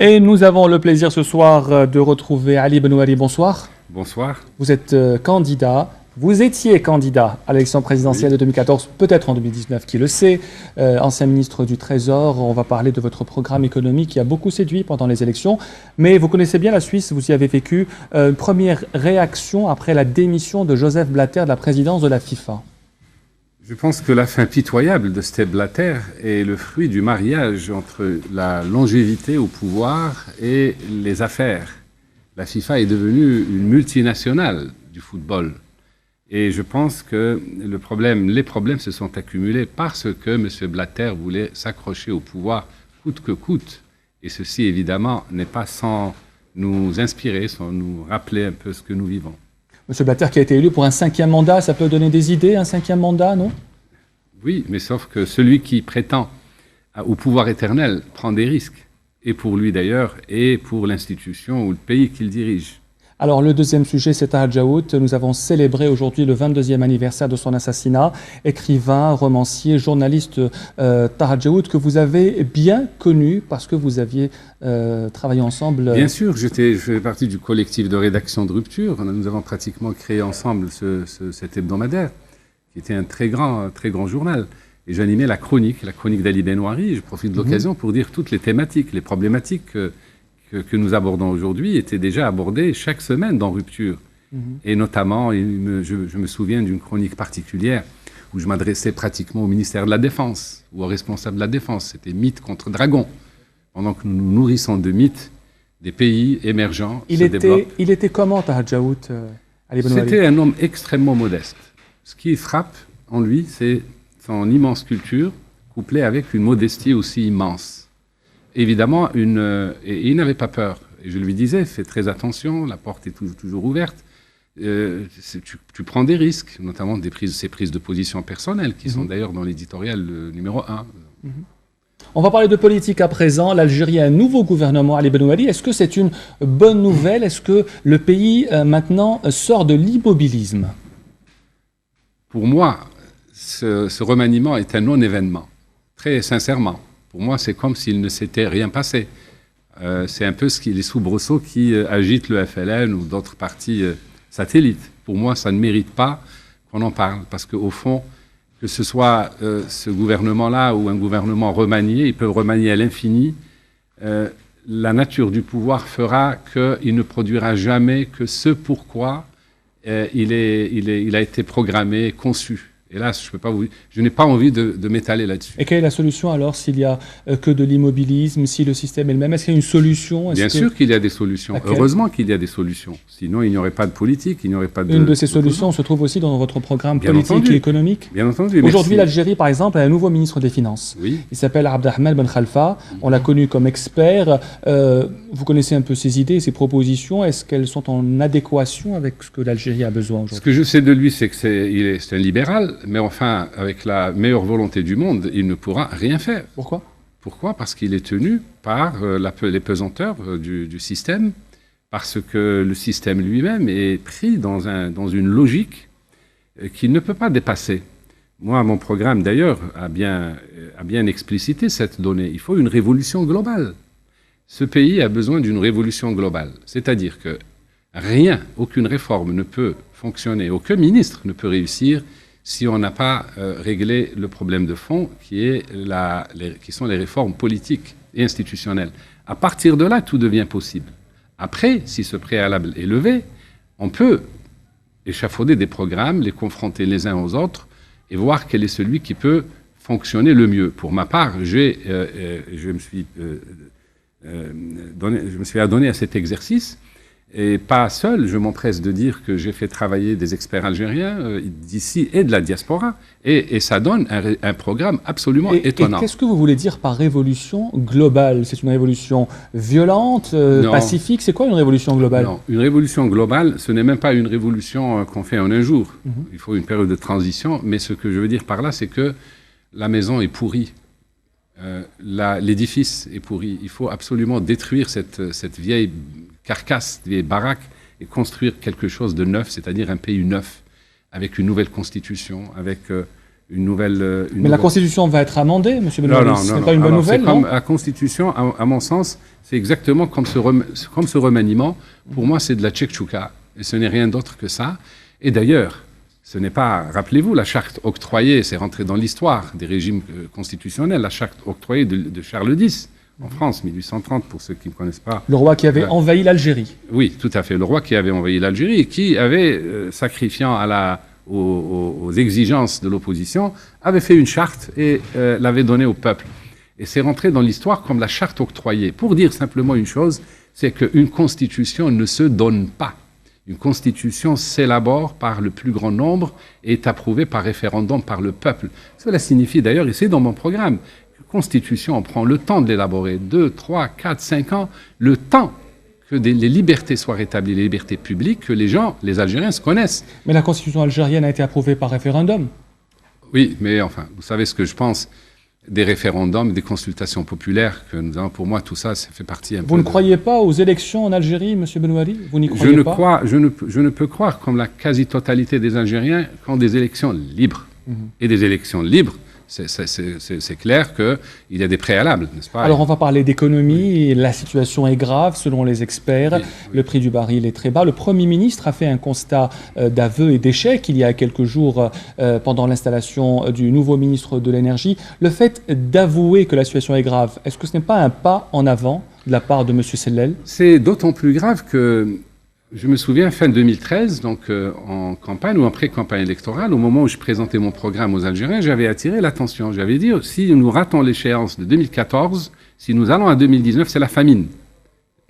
Et nous avons le plaisir ce soir de retrouver Ali Benouari. Bonsoir. Bonsoir. Vous êtes candidat. Vous étiez candidat à l'élection présidentielle de 2014, peut-être en 2019, qui le sait. Ancien ministre du Trésor, on va parler de votre programme économique qui a beaucoup séduit pendant les élections. Mais vous connaissez bien la Suisse, vous y avez vécu. Une première réaction après la démission de Joseph Blatter de la présidence de la FIFA. Je pense que la fin pitoyable de Sepp Blatter est le fruit du mariage entre la longévité au pouvoir et les affaires. La FIFA est devenue une multinationale du football. Et je pense que les problèmes se sont accumulés parce que M. Blatter voulait s'accrocher au pouvoir coûte que coûte. Et ceci, évidemment, n'est pas sans nous inspirer, sans nous rappeler un peu ce que nous vivons. M. Blatter qui a été élu pour un 5e mandat, ça peut donner des idées, un 5e mandat, non? Oui, mais sauf que celui qui prétend au pouvoir éternel prend des risques. Et pour lui d'ailleurs, et pour l'institution ou le pays qu'il dirige. Alors le deuxième sujet, c'est Tahar Djaout. Nous avons célébré aujourd'hui le 22e anniversaire de son assassinat. Écrivain, romancier, journaliste Tahar Djaout, que vous avez bien connu parce que vous aviez travaillé ensemble. Bien sûr, je fais partie du collectif de rédaction de Rupture. Nous avons pratiquement créé ensemble cet hebdomadaire, qui était un très grand journal. Et j'animais la chronique d'Ali Benouari. Je profite de l'occasion pour dire toutes les thématiques, les problématiques que nous abordons aujourd'hui étaient déjà abordées chaque semaine dans Rupture. Et notamment, je me souviens d'une chronique particulière où je m'adressais pratiquement au ministère de la Défense ou aux responsables de la Défense. C'était mythe contre dragon. Pendant que nous nous nourrissons de mythes, des pays émergents se développent. Il était comment, Tahar Djaout, Ali Benouari? C'était un homme extrêmement modeste. Ce qui frappe en lui, c'est son immense culture couplée avec une modestie aussi immense. Évidemment, et il n'avait pas peur. Et je lui disais, fais très attention, la porte est toujours ouverte. Tu prends des risques, notamment ces prises de position personnelles, qui sont d'ailleurs dans l'éditorial numéro 1. On va parler de politique à présent. L'Algérie a un nouveau gouvernement, Ali Benouari. Est-ce que c'est une bonne nouvelle? Est-ce que le pays, maintenant, sort de l'immobilisme? Pour moi, ce remaniement est un non-événement, très sincèrement. Pour moi, c'est comme s'il ne s'était rien passé. C'est un peu les soubresauts qui agitent le FLN ou d'autres partis satellites. Pour moi, ça ne mérite pas qu'on en parle, parce qu'au fond, que ce soit ce gouvernement-là ou un gouvernement remanié, ils peuvent remanier à l'infini. La nature du pouvoir fera qu'il ne produira jamais que ce pourquoi il a été programmé, conçu. Hélas, je n'ai pas envie de m'étaler là-dessus. Et quelle est la solution alors s'il n'y a que de l'immobilisme, si le système est le même? Est-ce qu'il y a une solution? Bien sûr qu'il y a des solutions. Heureusement qu'il y a des solutions. Sinon, il n'y aurait pas de politique, il n'y aurait pas de... Une de ces solutions se trouve aussi dans votre programme politique et économique. Bien entendu. Aujourd'hui, l'Algérie, par exemple, a un nouveau ministre des Finances. Oui. Il s'appelle Abdelrahman Ben Khalfa. On l'a connu comme expert. Vous connaissez un peu ses idées, ses propositions. Est-ce qu'elles sont en adéquation avec ce que l'Algérie a besoin aujourd'hui? Ce que je sais de lui, c'est que c'est un libéral. Mais enfin, avec la meilleure volonté du monde, il ne pourra rien faire. Pourquoi? Pourquoi? Parce qu'il est tenu par les pesanteurs du système, parce que le système lui-même est pris dans une logique qu'il ne peut pas dépasser. Moi, mon programme, d'ailleurs, a bien explicité cette donnée. Il faut une révolution globale. Ce pays a besoin d'une révolution globale. C'est-à-dire que aucune réforme ne peut fonctionner, aucun ministre ne peut réussir si on n'a pas réglé le problème de fond qui sont les réformes politiques et institutionnelles. À partir de là, tout devient possible. Après, si ce préalable est levé, on peut échafauder des programmes, les confronter les uns aux autres et voir quel est celui qui peut fonctionner le mieux. Pour ma part, je me suis adonné à cet exercice. Et pas seul, je m'empresse de dire que j'ai fait travailler des experts algériens d'ici et de la diaspora, et ça donne un programme absolument étonnant. Et qu'est-ce que vous voulez dire par révolution globale? C'est une révolution violente, pacifique? C'est quoi une révolution globale? Non, une révolution globale, ce n'est même pas une révolution qu'on fait en un jour. Il faut une période de transition, mais ce que je veux dire par là, c'est que la maison est pourrie. L'édifice est pourri. Il faut absolument détruire cette vieille carcasse, vieille baraque, et construire quelque chose de neuf, c'est-à-dire un pays neuf, avec une nouvelle constitution, avec Mais la Constitution va être amendée, M. Benouali. Ce n'est pas une bonne nouvelle, non? La Constitution, à mon sens, c'est exactement comme ce remaniement. Pour moi, c'est de la tchèque-chouka. Et ce n'est rien d'autre que ça. Et d'ailleurs, ce n'est pas, rappelez-vous, la charte octroyée, c'est rentré dans l'histoire des régimes constitutionnels, la charte octroyée de Charles X, en France, 1830, pour ceux qui ne connaissent pas. Le roi qui avait envahi l'Algérie. Oui, tout à fait. Le roi qui avait envahi l'Algérie et qui avait, sacrifiant aux exigences de l'opposition, avait fait une charte et l'avait donnée au peuple. Et c'est rentré dans l'histoire comme la charte octroyée. Pour dire simplement une chose, c'est qu'une constitution ne se donne pas. Une constitution s'élabore par le plus grand nombre et est approuvée par référendum par le peuple. Cela signifie d'ailleurs, et c'est dans mon programme, que la constitution, on prend le temps de l'élaborer, 2, 3, 4, 5 ans, le temps que les libertés soient rétablies, les libertés publiques, que les gens, les Algériens se connaissent. Mais la constitution algérienne a été approuvée par référendum. Oui, mais enfin, vous savez ce que je pense des référendums, des consultations populaires que nous avons. Pour moi, tout ça, ça fait partie un peu. Vous ne croyez pas aux élections en Algérie, M. Benouali? Vous n'y croyez pas? Je ne peux croire, comme la quasi-totalité des Algériens, qu'en des élections libres. Et des élections libres, c'est clair qu'il y a des préalables, n'est-ce pas? Alors on va parler d'économie. La situation est grave selon les experts. Oui. Le prix du baril est très bas. Le Premier ministre a fait un constat d'aveu et d'échec il y a quelques jours pendant l'installation du nouveau ministre de l'Énergie. Le fait d'avouer que la situation est grave, est-ce que ce n'est pas un pas en avant de la part de M. Sellel? C'est d'autant plus grave que je me souviens, fin 2013, donc en campagne ou en pré-campagne électorale, au moment où je présentais mon programme aux Algériens, j'avais attiré l'attention. J'avais dit, si nous ratons l'échéance de 2014, si nous allons à 2019, c'est la famine.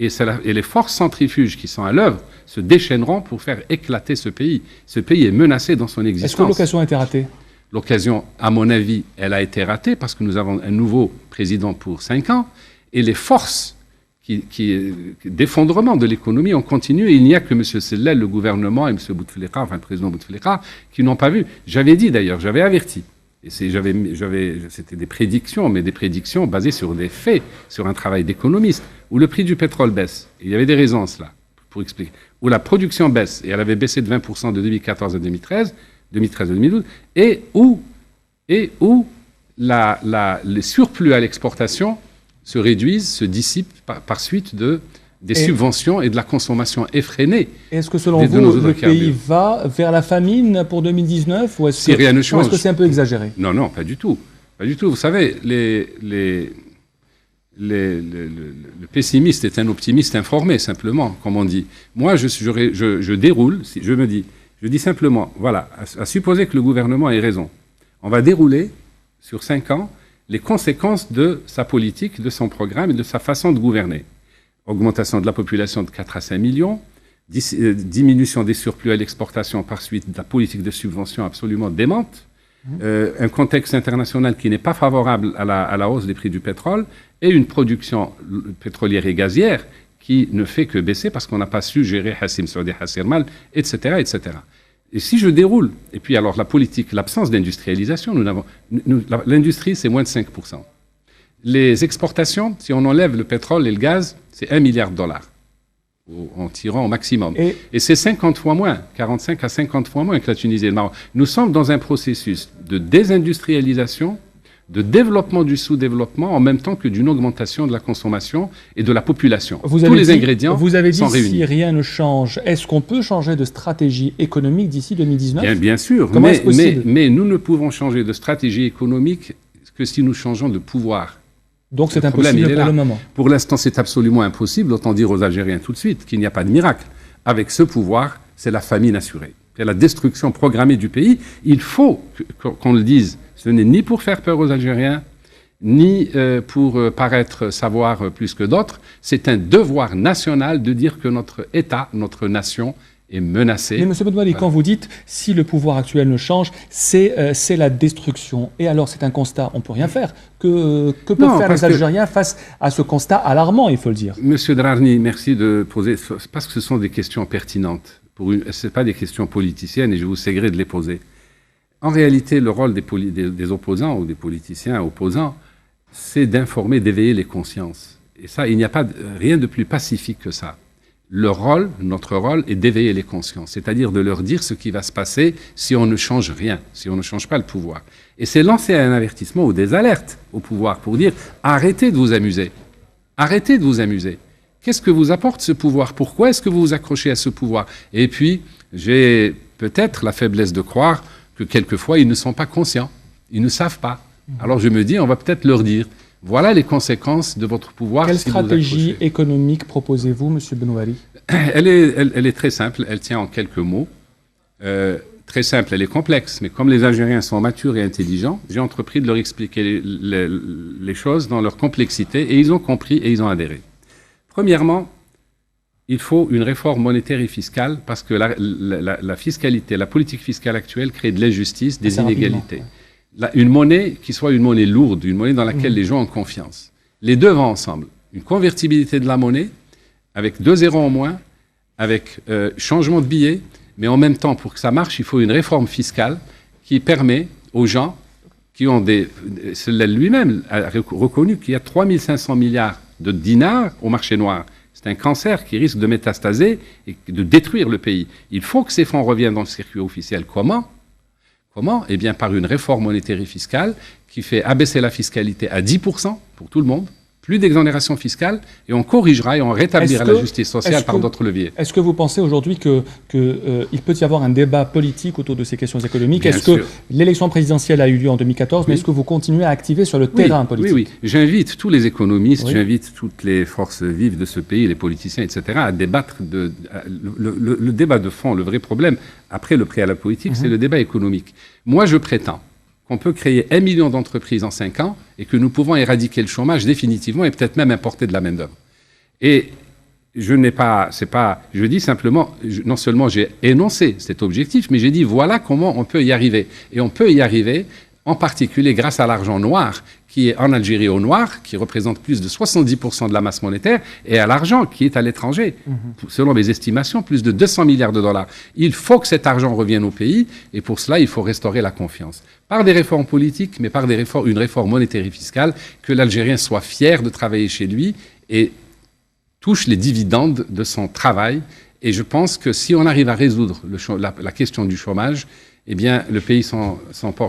Et les forces centrifuges qui sont à l'œuvre se déchaîneront pour faire éclater ce pays. Ce pays est menacé dans son existence. Est-ce que l'occasion a été ratée? L'occasion, à mon avis, elle a été ratée parce que nous avons un nouveau président pour 5 ans et les forces d'effondrement de l'économie, on continue et il n'y a que M. Sellel, le gouvernement et M. Bouteflika, enfin le président Bouteflika, qui n'ont pas vu. J'avais dit d'ailleurs, j'avais averti. Et c'était des prédictions, mais des prédictions basées sur des faits, sur un travail d'économiste, où le prix du pétrole baisse. Et il y avait des raisons à cela, pour expliquer. Où la production baisse, et elle avait baissé de 20% de 2014 à 2013 à 2012, et où les surplus à l'exportation se réduisent, se dissipent par suite des subventions et de la consommation effrénée. Est-ce que selon vous, le pays va vers la famine pour 2019 ou est-ce rien ne change. Ou est-ce que c'est un peu exagéré? Non, non, pas du tout. Pas du tout. Vous savez, le pessimiste est un optimiste informé, simplement, comme on dit. Moi, je déroule, je dis simplement, voilà, à supposer que le gouvernement ait raison, on va dérouler sur 5 ans les conséquences de sa politique, de son programme et de sa façon de gouverner. Augmentation de la population de 4 à 5 millions, diminution des surplus à l'exportation par suite de la politique de subvention absolument démente, un contexte international qui n'est pas favorable à la hausse des prix du pétrole et une production pétrolière et gazière qui ne fait que baisser parce qu'on n'a pas su gérer Hassim Saoudi Hassir Mal, etc., etc. Et si je déroule, et puis alors la politique, l'absence d'industrialisation, l'industrie c'est moins de 5%. Les exportations, si on enlève le pétrole et le gaz, c'est 1 milliard de dollars, en tirant au maximum. Et c'est 50 fois moins, 45 à 50 fois moins que la Tunisie et le Maroc. Nous sommes dans un processus de désindustrialisation, de développement du sous-développement, en même temps que d'une augmentation de la consommation et de la population. Tous les ingrédients sont réunis. Vous avez dit, si rien ne change, est-ce qu'on peut changer de stratégie économique d'ici 2019 ? Bien sûr, Comment est-ce possible ? mais nous ne pouvons changer de stratégie économique que si nous changeons de pouvoir. Donc c'est impossible pour le moment. Pour l'instant, c'est absolument impossible. Autant dire aux Algériens tout de suite qu'il n'y a pas de miracle. Avec ce pouvoir, c'est la famine assurée. C'est la destruction programmée du pays. Il faut qu'on le dise. Ce n'est ni pour faire peur aux Algériens, ni pour paraître savoir plus que d'autres. C'est un devoir national de dire que notre État, notre nation est menacée. Mais M. Benouali, quand vous dites si le pouvoir actuel ne change, c'est la destruction. Et alors c'est un constat, on ne peut rien faire. Que peuvent faire les Algériens face à ce constat alarmant, il faut le dire? Monsieur Drarni, merci de poser, parce que ce sont des questions pertinentes. Ce ne sont pas des questions politiciennes et je vous sais-gré de les poser. En réalité, le rôle des opposants ou des politiciens opposants, c'est d'informer, d'éveiller les consciences. Et ça, il n'y a pas rien de plus pacifique que ça. Notre rôle est d'éveiller les consciences, c'est-à-dire de leur dire ce qui va se passer si on ne change rien, si on ne change pas le pouvoir. Et c'est lancer un avertissement ou des alertes au pouvoir pour dire arrêtez de vous amuser, arrêtez de vous amuser. Qu'est-ce que vous apporte ce pouvoir? Pourquoi est-ce que vous vous accrochez à ce pouvoir? Et puis, j'ai peut-être la faiblesse de croire que quelquefois, ils ne sont pas conscients, ils ne savent pas. Alors je me dis, on va peut-être leur dire, voilà les conséquences de votre pouvoir. Quelle stratégie économique proposez-vous, M. Benouari? Elle est très simple, elle tient en quelques mots. Très simple, elle est complexe, mais comme les Algériens sont matures et intelligents, j'ai entrepris de leur expliquer les choses dans leur complexité, et ils ont compris et ils ont adhéré. Premièrement, il faut une réforme monétaire et fiscale parce que la fiscalité, la politique fiscale actuelle crée de l'injustice, des inégalités. Une monnaie qui soit une monnaie lourde, une monnaie dans laquelle les gens ont confiance. Les deux vont ensemble. Une convertibilité de la monnaie avec 2 zéros en moins, avec changement de billet, mais en même temps, pour que ça marche, il faut une réforme fiscale qui permet aux gens qui ont lui-même a reconnu qu'il y a 3500 milliards de dinars au marché noir. C'est un cancer qui risque de métastaser et de détruire le pays. Il faut que ces fonds reviennent dans le circuit officiel. Comment? Eh bien, par une réforme monétaire et fiscale qui fait abaisser la fiscalité à 10% pour tout le monde, plus d'exonération fiscale, et on corrigera et on rétablira la justice sociale par d'autres leviers. Est-ce que vous pensez aujourd'hui qu'il peut y avoir un débat politique autour de ces questions économiques? Est-ce que l'élection présidentielle a eu lieu en 2014, mais est-ce que vous continuez à activer sur le terrain politique? Oui. J'invite tous les économistes, j'invite toutes les forces vives de ce pays, les politiciens, etc., à débattre le débat de fond, le vrai problème. Après le préalable politique, c'est le débat économique. Moi, je prétends qu'on peut créer 1 million d'entreprises en 5 ans et que nous pouvons éradiquer le chômage définitivement et peut-être même importer de la main-d'œuvre. Et je dis simplement, non seulement j'ai énoncé cet objectif, mais j'ai dit voilà comment on peut y arriver. Et on peut y arriver en particulier grâce à l'argent noir qui est en Algérie au noir, qui représente plus de 70% de la masse monétaire, et à l'argent qui est à l'étranger. Selon mes estimations, plus de 200 milliards de dollars. Il faut que cet argent revienne au pays, et pour cela, il faut restaurer la confiance. Par des réformes politiques, mais par une réforme monétaire et fiscale, que l'Algérien soit fier de travailler chez lui et touche les dividendes de son travail. Et je pense que si on arrive à résoudre la question du chômage, eh bien, le pays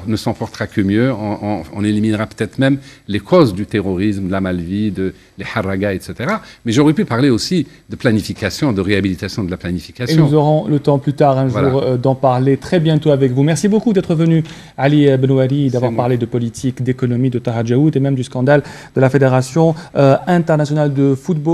ne s'en portera que mieux. On éliminera peut-être même les causes du terrorisme, de la malvie, les harragas, etc. Mais j'aurais pu parler aussi de planification, de réhabilitation de la planification. Et nous aurons le temps plus tard, un jour, d'en parler très bientôt avec vous. Merci beaucoup d'être venu, Ali Benouari, d'avoir parlé de politique, d'économie, de Taha Djaoud et même du scandale de la Fédération internationale de football.